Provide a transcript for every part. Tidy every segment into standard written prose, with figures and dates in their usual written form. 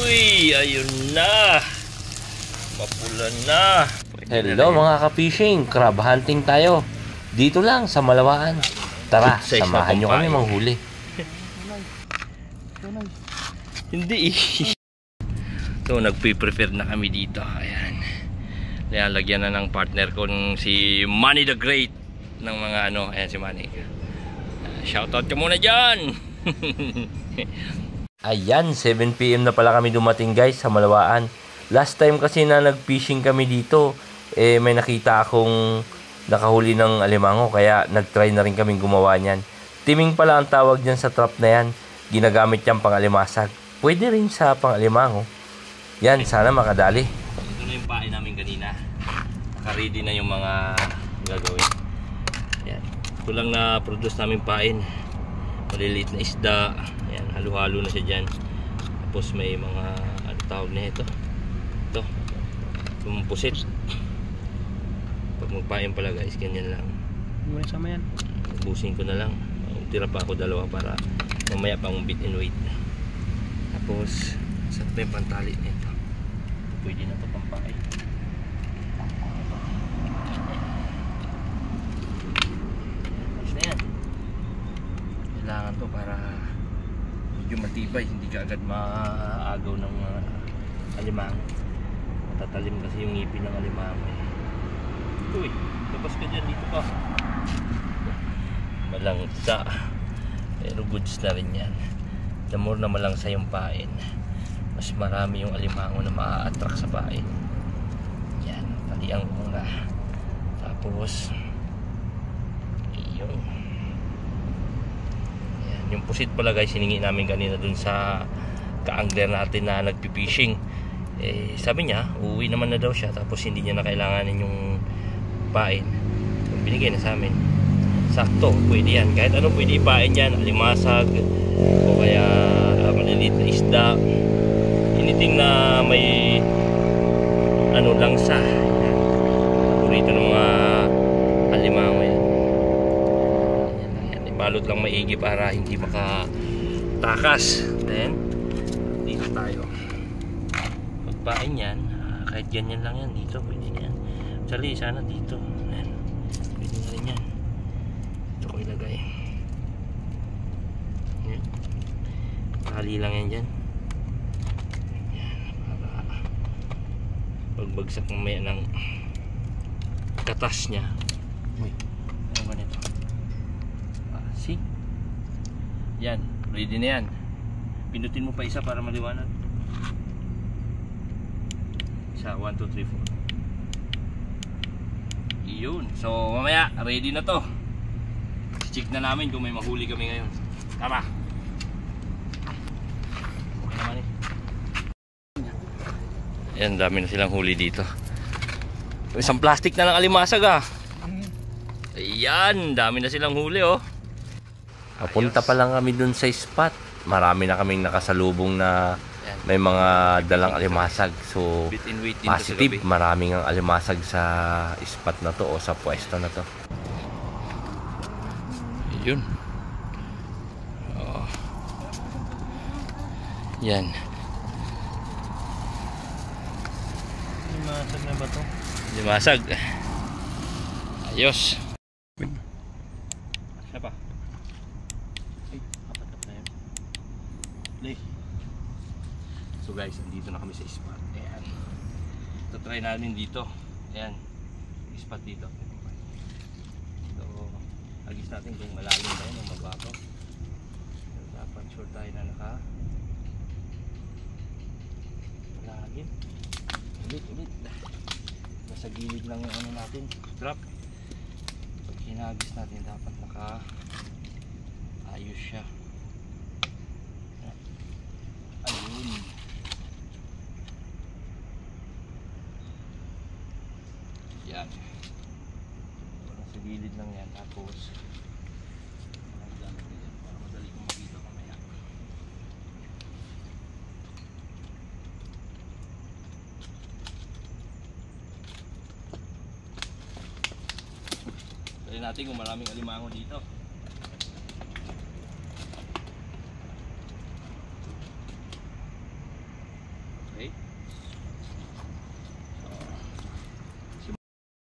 Uy, ayun na. Mapula na. Hello mga ka-fishing, crab hunting tayo. Dito lang sa Malawaan. Tara, samahan nyo kami manghuli. Hindi. So, nagpe-prefer na kami dito. Ayan. Nilalagyan na ng partner ko si Manny the Great ng mga ano. Ayan si Manny. Shoutout ka muna dyan. Ayan, 7 PM na pala kami dumating guys sa Malawaan. Last time kasi na nag-fishing kami dito, may nakita akong nakahuli ng alimango, kaya nag-try na rin kaming gumawa niyan. Timing pala ang tawag niyan sa trap na yan. Ginagamit yan pang alimasag. Pwede rin sa pang alimango. Yan, sana makadali. Ito na yung pain namin kanina. Naka-ready na yung mga gagawin. Yan. Ito lang na produce namin pain. Maliliit na isda. Yan, halo-halo na siya dyan. Tapos may mga ano tawag na ito. Ito. Pusit. Pag magpain pala guys, ganyan lang. Muna sama yan. Ubusin ko na lang. Tira pa ako dalawa para mamaya pang bit and weight. Tapos saan pa yung pantali nito? Pwede na ito pampain. Ayos na yan. Kailangan to para medyo matibay, hindi ka agad maagaw ng alimango. Matatalim kasi yung ngipin ng alimango. Uy, labas ka dyan, dito ka. Malangsa. Pero goods na rin yan. The more na malangsa yung pain, mas marami yung alimango na maa-attract sa pain. Yan, talian ko muna. Tapos yun. Yan, yung pusit pala guys, hiningi namin kanina dun sa ka-angler natin na nagpipishing. Sabi niya, uuwi naman na daw siya, tapos hindi niya na kailanganin yung pain. Yung binigay na sa amin, sakto, pwede yan. Kahit ano pwede ipain yan, alimasag o kaya maliliit na isda, anything na may ano langsa. Yan, paborito ng mga alimango yan. Yan lang yan, ibalot lang maigi para hindi makatakas. Then dito tayo pagpain yan, kahit ganyan lang yan, dito pwede yan. Actually, sana dito. Ayan. Pwede na rin yan. Ito ko ilagay. Ayan. Tali lang yan dyan. Ayan. Para pagbagsak mamaya ng katas nya. Uy. Ano ba nito? See? Yan. Ready na yan. Pindutin mo pa isa para maliwanag. Isa. 1, 2, 3, 4. Yun. So mamaya ready na to. Check na namin kung may mahuli kami ngayon. Tara. Okay naman eh. Ayan, dami na silang huli dito. Isang plastic na lang alimasag ah. Ayan, dami na silang huli oh. Papunta pa lang kami dun sa spot. Marami na kaming nakasalubong na may mga dalang alimasag. So positive, maraming ang alimasag sa spot na to o sa pwesto na to. Yun. Oh. Yan. Limasag na ba to? Limasag. Ayos. Siya pa. Ay, apat na yun. Play. So guys, andito na kami sa spot. Ayan. Ito try namin dito. Ayan. Yung spot dito. So, agis natin kung malalim na yun o mababaw. So, dapat sure tayo na malalim. Ulit. Nasa gilid lang yung ano natin. Drop. Pag hinagis natin, dapat ayos siya. Ayun. Yan. Nasa gilid lang yan. Tapos nagdamit din para madali kong makita mamaya. Try natin kung maraming alimango dito.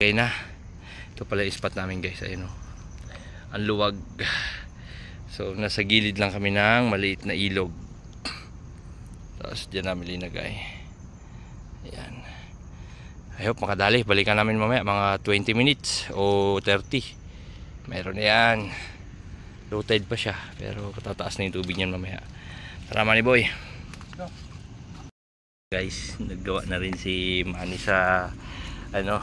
Okay na. Ito pala yung spot namin guys. Ayun oh. Ang luwag. So nasa gilid lang kami ng maliit na ilog. Tapos dyan namin linagay. Ayan. I hope makadali. Balikan namin mamaya mga 20 minutes o 30. Meron na yan. Low tide pa siya. Pero patataas na yung tubig niyan mamaya. Tara Manny Boy. Guys, naggawa na rin si Manny sa ano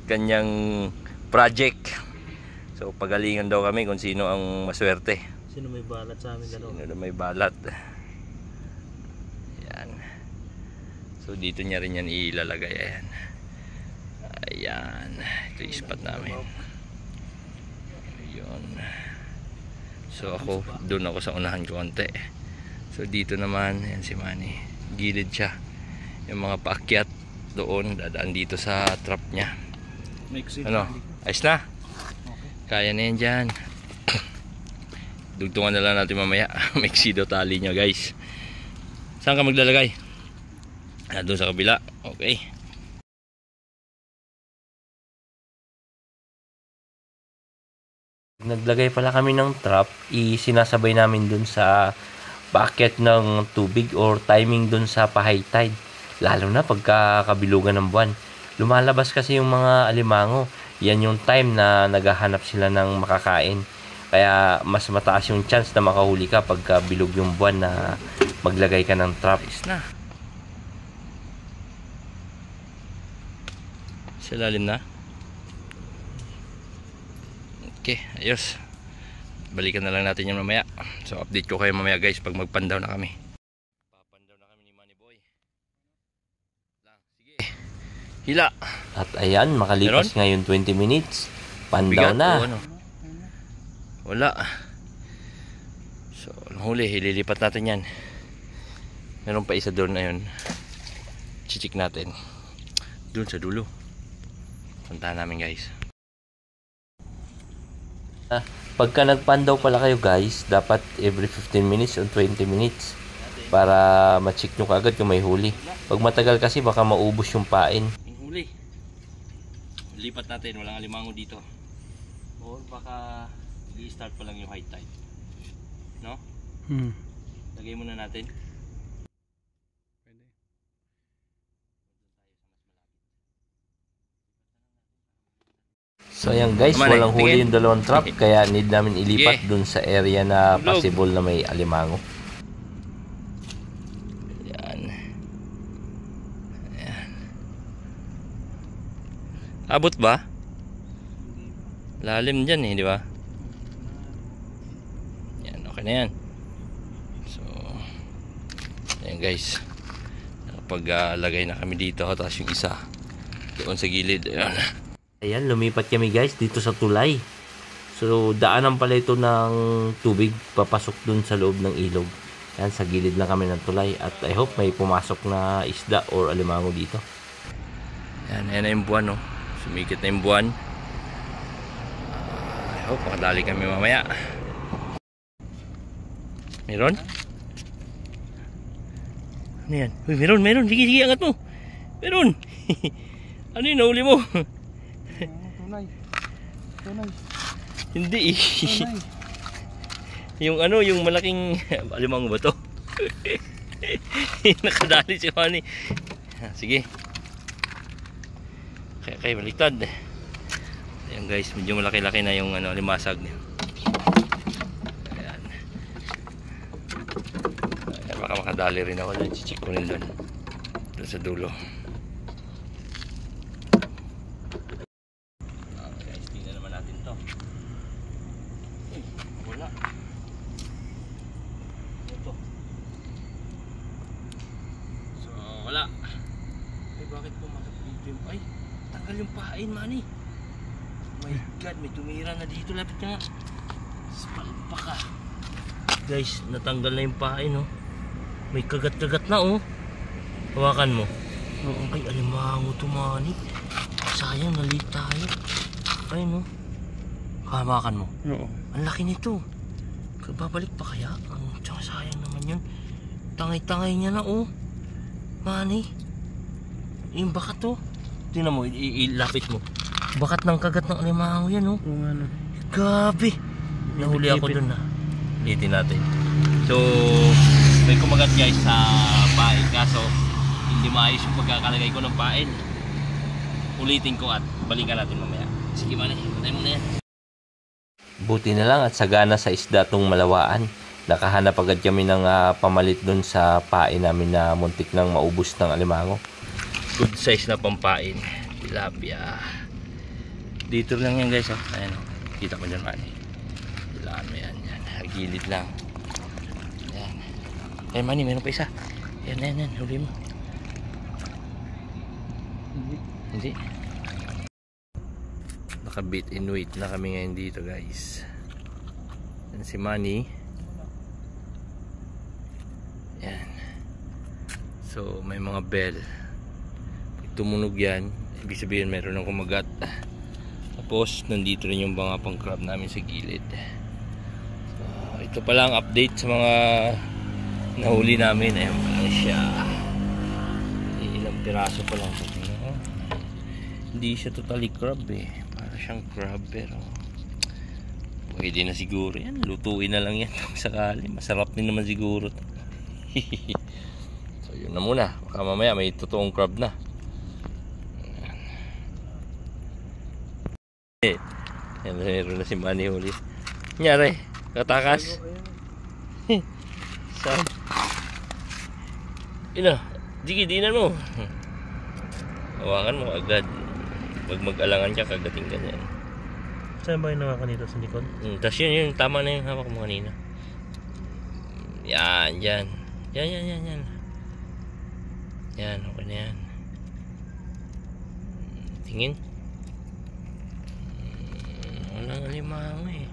kanyang project. So pagalingan daw kami kung sino ang maswerte. Sino may balat sa amin dalawa? Sino may balat. Ayan. So dito niya rin yan ilalagay. Ayan. Ayan. Ito yung spot namin. Ayun. So ako, doon ako sa unahan konti. So dito naman, ayan si Manny. Gilid siya. Yung mga paakyat doon, dadaan dito sa trap niya. Ano? Ayos na? Kaya na yan dyan. Dugtungan na lang natin mamaya. Mexido tali niya guys. Saan ka maglalagay? Doon sa kabila. Okay. Naglagay pala kami ng trap, isinasabay namin dun sa paakyat ng tubig or timing dun sa pa-high tide. Lalo na pagka kabilugan ng buwan. Lumalabas kasi yung mga alimango. Yan yung time na naghahanap sila ng makakain. Kaya mas mataas yung chance na makahuli ka pagka bilog yung buwan na maglagay ka ng trap. Ayos na. Sa lalim na. Okay, ayos. Balikan na lang natin yan mamaya. So update ko kayo mamaya guys pag magpandaw na kami. Papandaw na kami ni Manny Boy. Sige. Hila. At ayan, makalipas ngayon 20 minutes. Pandaw Bigat, na. ano? Wala. So huli, ililipat natin yan. Meron pa isa doon na yun. Chichik natin. Doon sa dulo. Puntahan namin guys. Pagka nagpandaw pala kayo guys, dapat every 15 minutes or 20 minutes para ma-check nyo kaagad kung may huli. Pag matagal kasi baka maubos yung pain. Yung huli. Lipat natin, walang alimango dito. Or baka i-start pa lang yung high tide. No? Lagay muna natin. So ayan guys, walang huli yung dalawang trap kaya need namin ilipat dun sa area na possible na may alimango. Ayan. Ayan. Abot ba? Lalim dyan eh, di ba? Yan, okay na yan. So, ayan guys. Pag-lagay na kami dito, tapos yung isa doon sa gilid. Ayan. Ayan, lumipat kami guys dito sa tulay. So, daanan pala ito ng tubig papasok dun sa loob ng ilog. Ayan, sa gilid lang kami ng tulay. At I hope may pumasok na isda or alimango dito. Ayan, ayan na yung buwan, no? Sumikit na yung buwan. I hope makadali kami mamaya. Meron? Ano yan? Uy, meron. Sige, angat mo. Meron. Ano yun, nahuli mo? Tunay. Hindi eh. Yung ano, yung malaking alimango ba to? Nakadali si Manny. Sige. Okay, baliktad. Ayan guys, medyo malaki-laki na yung ano, limasag niya. Ayan. Ayan, baka makadali rin ako doon. Chichik ko rin doon. Doon sa dulo. Wala. Ay, bakit pumasok dito yung... Ay, tanggal yung pain, Manny. Oh my God, may tumira na dito. Lapit ka nga. Spalpa ka. Guys, natanggal na yung pain, oh. May kagat-kagat na, oh. Hawakan mo. Ay, alimango to, Manny. Sayang, nalit tayo. Ay, no. Hawakan mo. Oo. Ang laki nito. Babalik pa kaya? Tsaka sayang naman yun. Tangay-tangay niya na, oh. Manny, yung baka to, tingnan mo, ilapit mo. Bakat ng kagat ng alimango yan, oh. Kung ano. Gabi. Nahuli ako dun na. Ulitin natin. So, may kumagat guys sa pain. Kaso, hindi maayos yung pagkakalagay ko ng pain. Ulitin ko at balikan natin mamaya. Sige man patay mo na yan. Buti na lang at sagana sa isda tong malawaan. Nakahanap agad kami ng pamalit dun sa pain namin na muntik nang maubos ng alimango. Good size na pampain. Tilapia. Dito lang yan guys. Ayan, kita ko dyan man. Ilaan mo yan. Gilid lang. Yan. Ay Manny, meron pa isa. Yan. Huli mo. Hindi. Naka-bit and wait na kami ngayon dito guys. Yan si Manny. Yan. So may mga bell. Pag tumunog yan, ibig sabihin meron ng kumagat. Tapos nandito rin yung mga pang crab namin sa gilid. Ito pala ang update sa mga nahuli namin. Ayan pala siya. Ilang piraso pa lang. Hindi siya totally crab eh. Para siyang crab pero pwede na siguro yan. Lutuin na lang yan kung sakali. Masarap din naman siguro. So yun na muna. Baka mamaya may totoong crab na. Yan, meron na si Manny huli. Nyari, katakas. Saan? Ina, dinan mo. Hawakan mo agad. Pag mag-alangan ka, kagating ka niyan. Saan ba yung nawakan dito sa likod? Tapos yun, tama na yung hawak mo kanina. Yan. Yan, okay na yan. Tingin. Walang alimango eh.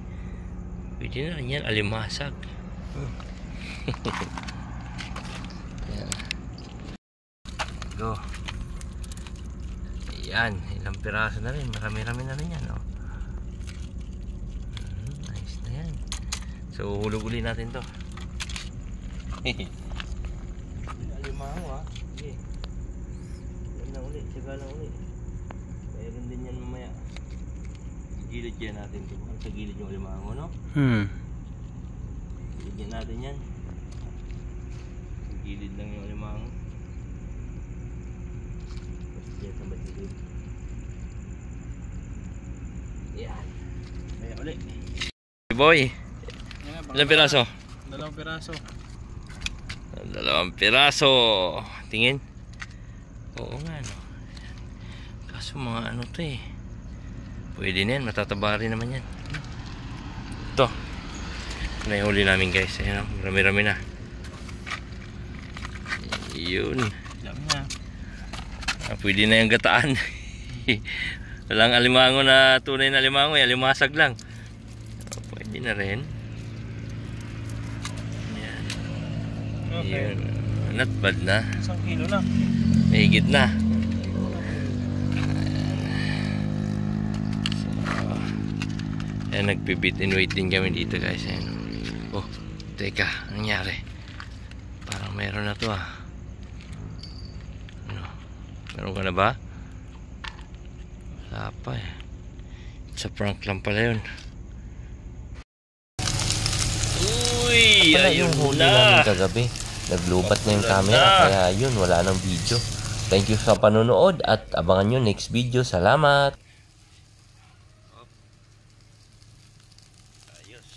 Pwede na rin yan, alimasag. Yan. Go. Ayan, ilang piraso na rin. Marami-rami na rin yan, oh. Nice na yan. So, hulog uli natin to. Alimango ha. Sige. Yan na uli, tsaga na uli. Mayroon din yan mamaya. Gilid yan natin ito. Sa gilid yung alimango, no? Gilid yan natin yan. Sa gilid lang yung alimango. Tapos yan sa magilid. Yan. Kaya uli. Boy, ilang piraso? 2 piraso. 2 piraso. Tingin. Oo nga, no? Kaso mga ano to eh. Pwede na yan, matataba rin naman yan. Ito na yung huli namin guys. Ayan, marami-rami na. Yun. Pwede na yung gataan. Walang alimango na tunay na alimango, alimasag lang. Pwede na rin. Ayan. Okay. Yun. Not bad na. 1 kilo lang. Mahigit na. Ayan, nagpibit and wait din kami dito guys. Ayan. Oh, teka, nangyari. Parang meron na to ah. Ano? Meron ka na ba? Wala pa eh. It's a prank lang pala yun. Uy! Pala Ayun yung huli na! namin kagabi. Naglubat na yung camera. Kaya yun, wala nang video. Thank you sa panonood at abangan nyo next video. Salamat! Ayos.